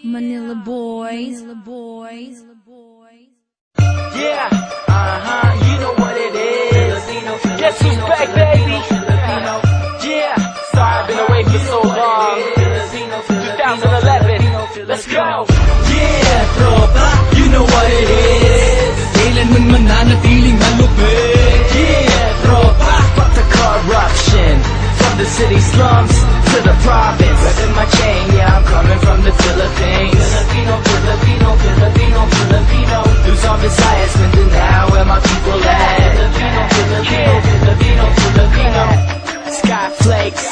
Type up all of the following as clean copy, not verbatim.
Manila boys. Yeah, you know what it is. Guess who's back, baby? Yeah, sorry I've been away for so long. 2011, let's go. Yeah, tropa, you know what it is. Kailanman mananatiling malupit. Yeah, tropa, Fuck the corruption. From the city slums to the province. Repping my chain, yeah, I'm coming from the Philippines. Filipino. Lose all Visayas, Mindanao, where my people at. Filipino. Sky flakes,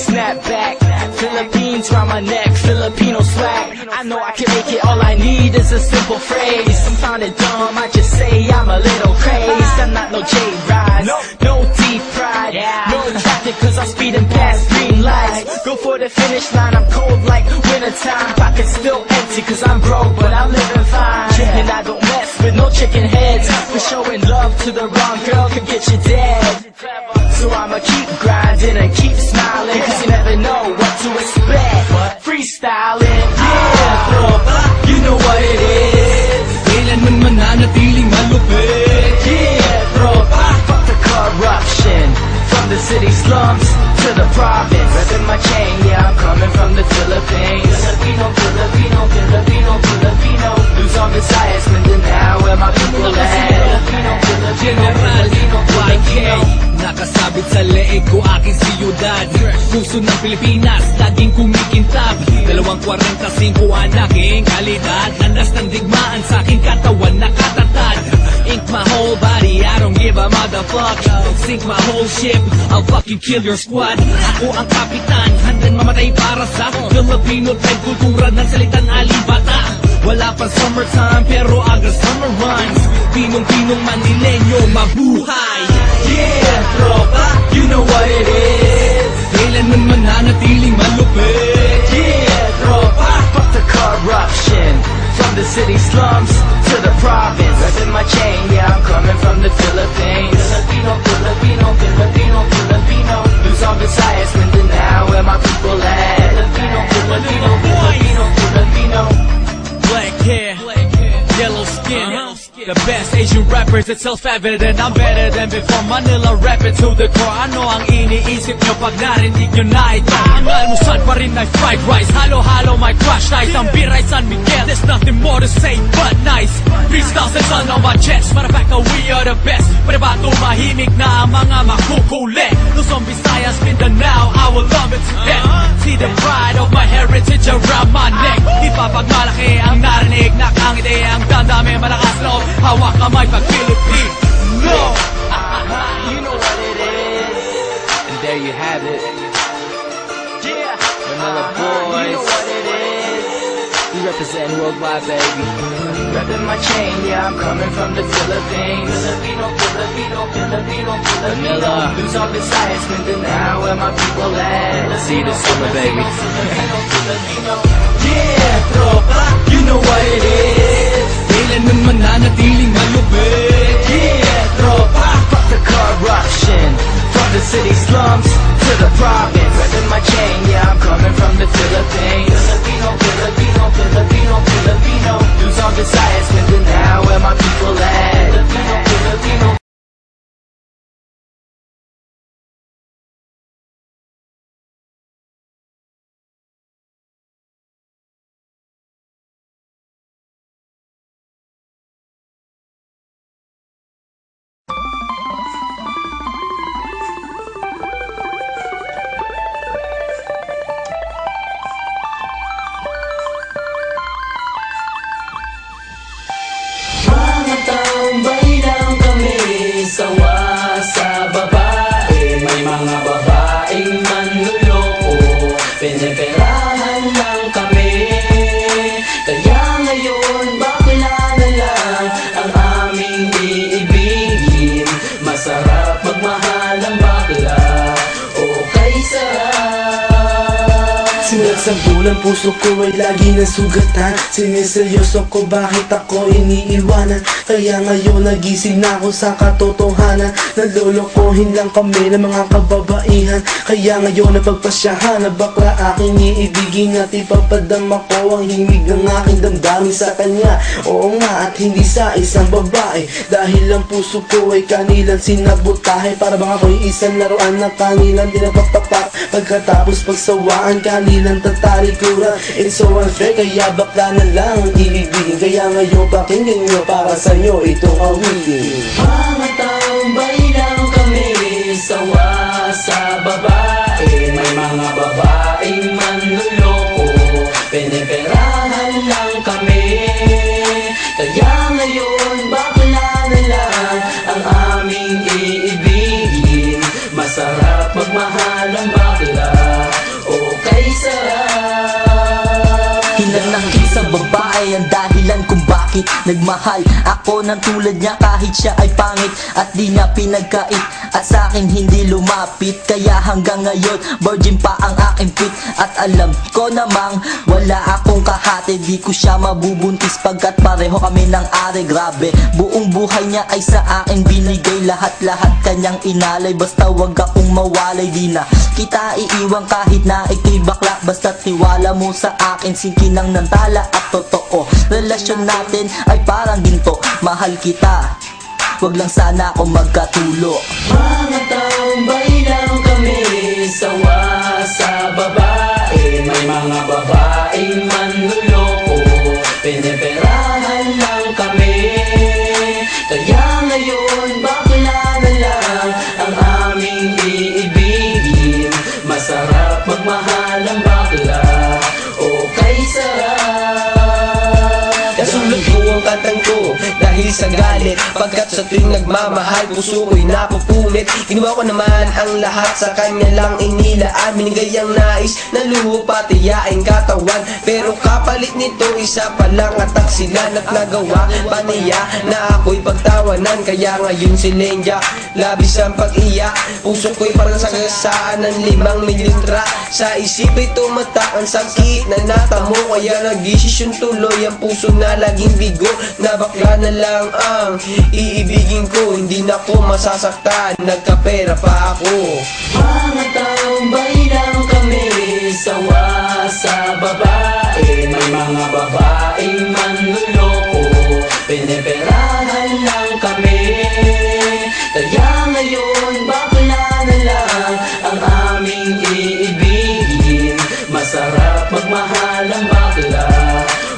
snap back. Philippines round my neck, Filipino swag. I know I can make it, all I need is a simple phrase. I'm sounding dumb, I just say I'm a little crazed. I'm not no J-Rise, no deep pride, no traffic cause I'm speeding past green lights. Go for the finish line, I'm cold like wintertime. Pockets still empty cause I'm broke, but I'm living fine. And I don't mess with no chicken heads. For showing love to the wrong girl could get you dead. So I'ma keep grinding and keep smiling, cause you never know what to expect. Freestyling, yeah, tropa, you know what it is. Kailanman mananatiling malupit. Yeah, tropa, fuck the corruption. From the city slums to the province. Repping my chain, yeah, I'm coming from the Philippines. Filipino. Lose all Visayas, Mindanao, where my people at. General YK, nakasabit sa leeg ko aking siyudad. Puso ng Pilipinas, laging kumikintab. 2.45 ang aking kalidad. Landas ng digmaan sa aking katawan nakatatad. Ink my whole body, I don't give a motherfuck. Sink my whole ship, I'll fucking kill your squad. Ako ang kapitan, handang mamatay para sa Filipino tribe, kultura ng salitang alibata. Wala pa summertime pero aga summer runs. Pinong-pinong Manileño, mabuhay. Yeah, tropa, you know what it is. Kailanman mananatiling malupit. Yeah, tropa, fuck the corruption. From the city slums to the province. Repping my chain, yeah, I'm coming from the Philippines. Filipino. Lose all Visayas, Mindanao, where my people at. Filipino. Black hair, yellow skin, the best Asian rappers, it's self-evident. I'm better than before, Manila rapping to the core. Ano ang iniisip nyo pag narinig nyo na ito? Ang almusal pa rin ay fried rice, halo-halo my crush ice. Ang beer ay San Miguel, there's nothing more to say but nice. Freestyles and sun on my chest, para fact that we are the best. Para ba tumahimik na ang mga makukuli? Luzon, Visayas, Mindanao, I will love it to death. See the pride of my heritage around my neck. Ipapagmalaki ang narinig na kang ideyang damdami malakas loob. Hawak kamay pag Philippine. No! You know what it is. And there you have it, Yeah, Manila boys. you know what it is. We represent worldwide, baby. Repping my chain, yeah, I'm coming from the Philippines. Filipino. Manila. Lose all Visayas, Mindanao, where my people at. See you this summer, baby. Filipino. Yeah, tropa, you know what it is. Kailanman mananatiling malupit. Yeah, tropa, Fuck the corruption. From the city slums to the province. Repping my chain, yeah, I'm coming from the Philippines. Filipino. Lose all Visayas, Mindanao, where my people at. Filipino. Simulat sa bulan, puso ko ay lagi nasugatan. Siniseryoso ko bakit ako iniiwanan. Kaya ngayon nagising na ako sa katotohanan. Nalolokohin lang kami ng mga kababaihan. Kaya ngayon napagpasyahan na bakla aking iibigin at ipapadama ko ang himig ng aking damdamin sa kanya. Oo nga, at hindi sa isang babae, dahil ang puso ko ay kanilang sinabotahe. Para bang ako'y isang laruan na kanilang dinapagpapak. Pagkatapos pagsawaan, kanilang tatalikuran. It's so unfair, kaya bakla na lang ang iibigin. Kaya ngayon pakinggan nyo, para sa inyo itong awitin. Mga tambay lang kami, sawa sa babae. May mga babaeng manluloko, piniperahan lang kami. Kaya ngayon bakla na lang ang aming iibigin. Masarap magmahal ang bakla, okay sarap. Hinanakit sa babae ang dahilan kung bakit nagmahal ako ng tulad niya kahit siya ay pangit at di niya pinagkait at sa akin hindi lumapit. Kaya hanggang ngayon virgin pa ang aking pit at alam ko namang wala akong kahati. Di ko siya mabubuntis pagkat pareho kami ng are. Grabe, buong buhay niya ay sa akin binigay. Lahat-lahat kanyang inalay, basta wag akong mawalay. Di na kita iiwan kahit na ikay bakla, basta tiwala mo sa akin. Sinkinang ng tala at totoo, relasyon natin ay parang ginto. Mahal kita, wag lang sana ako magkatulo. Mga tambay lang kami, sawa sa babae. May mga babaeng manluloko, piniperahan lang kami. Kaya ngayon bakla na lang ang aming iibigin. Masarap magmahal ang bakla, okay sarap. Nasulat ko ang kantang ko dahil sa galit, pagkat sa tuwing nagmamahal puso ko'y napupunit. Ginawa ko naman ang lahat, sa kanya lang inilaan. Binigay ang nais na luho pati yaing katawan, pero kapalit nito isa pa lang atak sila. At nagawa pa niya na ako'y pagtawanan. Kaya ngayon si Lenja labis ang pag-iyak. Puso ko'y parang sagasaan ng 5 mililitra. Sa isip ay tumatak ang sakit na natamo. Kaya nagdesisyon tuloy ang puso na laging bigo, na bakla na lang ang iibigin ko. Hindi na ko masasaktan, nagkapera pa ako. Mga tambay lang kami, sawa sa babae. May mga babaeng manluloko, piniperahan lang kami. Kaya ngayon bakla na lang ang aming iibigin. Masarap magmahal ang bakla,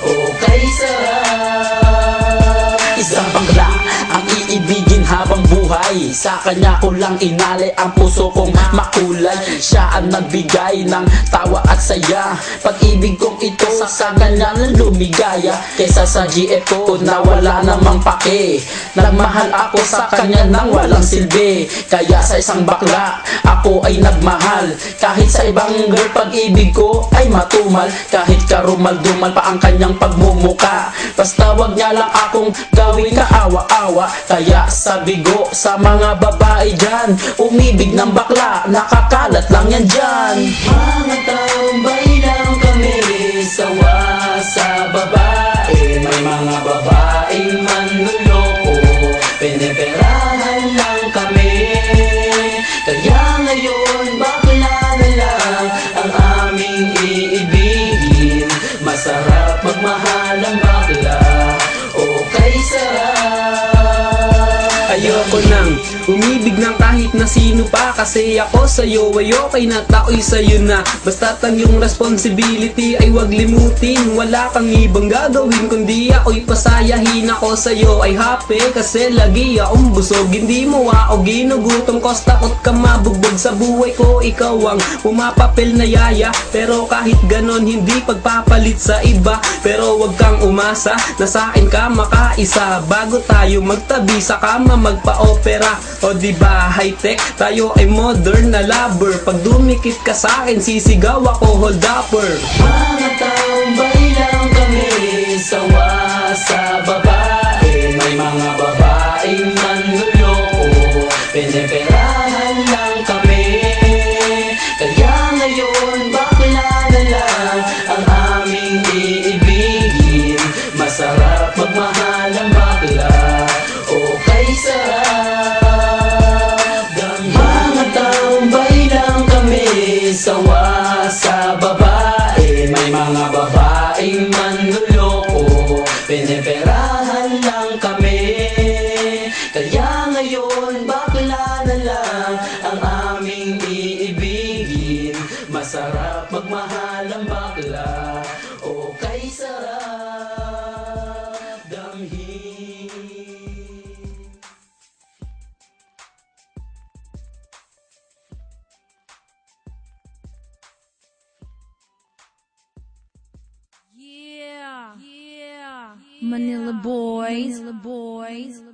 okay sarap. Isang bakla ang iibigin habang buhay. Sa kanya ko lang inalay ang puso kong makulay. Siya ang nagbigay ng tawa at saya. Pag-ibig kong ito sa kanya na lumigaya. Kesa sa GF ko na wala namang pake. Nagmahal ako sa kanya nang walang silbi. Kaya sa isang bakla ako ay nagmahal. Kahit sa ibang girl pag-ibig ko ay matumal. Kahit karumal-dumal pa ang kanyang pagmumuka. Basta wag niya lang akong gawing kaawa-awa. Kaya sabi ko sa mga babae dyan, umibig ng bakla, nakakalat lang yan dyan. Mga tambay lang kami, sawa sa babae. May mga babaeng manluloko, piniperahan lang kami. Kaya ngayon bakla na lang ang aming iibigin. Masarap magmahal ang bakla, okay sarap. Ayoko nang umibig ng kahit na sino pa, kasi ako sa'yo ay okay na, tao'y sa'yo na. Basta't ang iyong responsibility ay wag limutin. Wala kang ibang gagawin kundi ako'y pasayahin. Ako sa'yo ay happy kasi lagi akong busog. Hindi mo ako ginugutom, cause takot ka mabugbog sa buhay ko. Ikaw ang pumapapel na yaya, pero kahit ganon hindi pagpapalit sa iba. Pero wag kang umasa na sa akin ka makaisa. Bago tayo magtabi sa kama magpa-opera, o diba high-tech, tayo ay modern na lover. Pag dumikit ka sa akin sisigaw ako hold upper. Mga tambay lang kami, sawa sa babae. May mga babaeng manluloko, piniperahan lang kami. Kaya ngayon bakla na lang ngayon, bakla na lang ang aming iibigin. Masarap magmahal ang bakla, o kay sarap damhin. Yeah. Manila boys.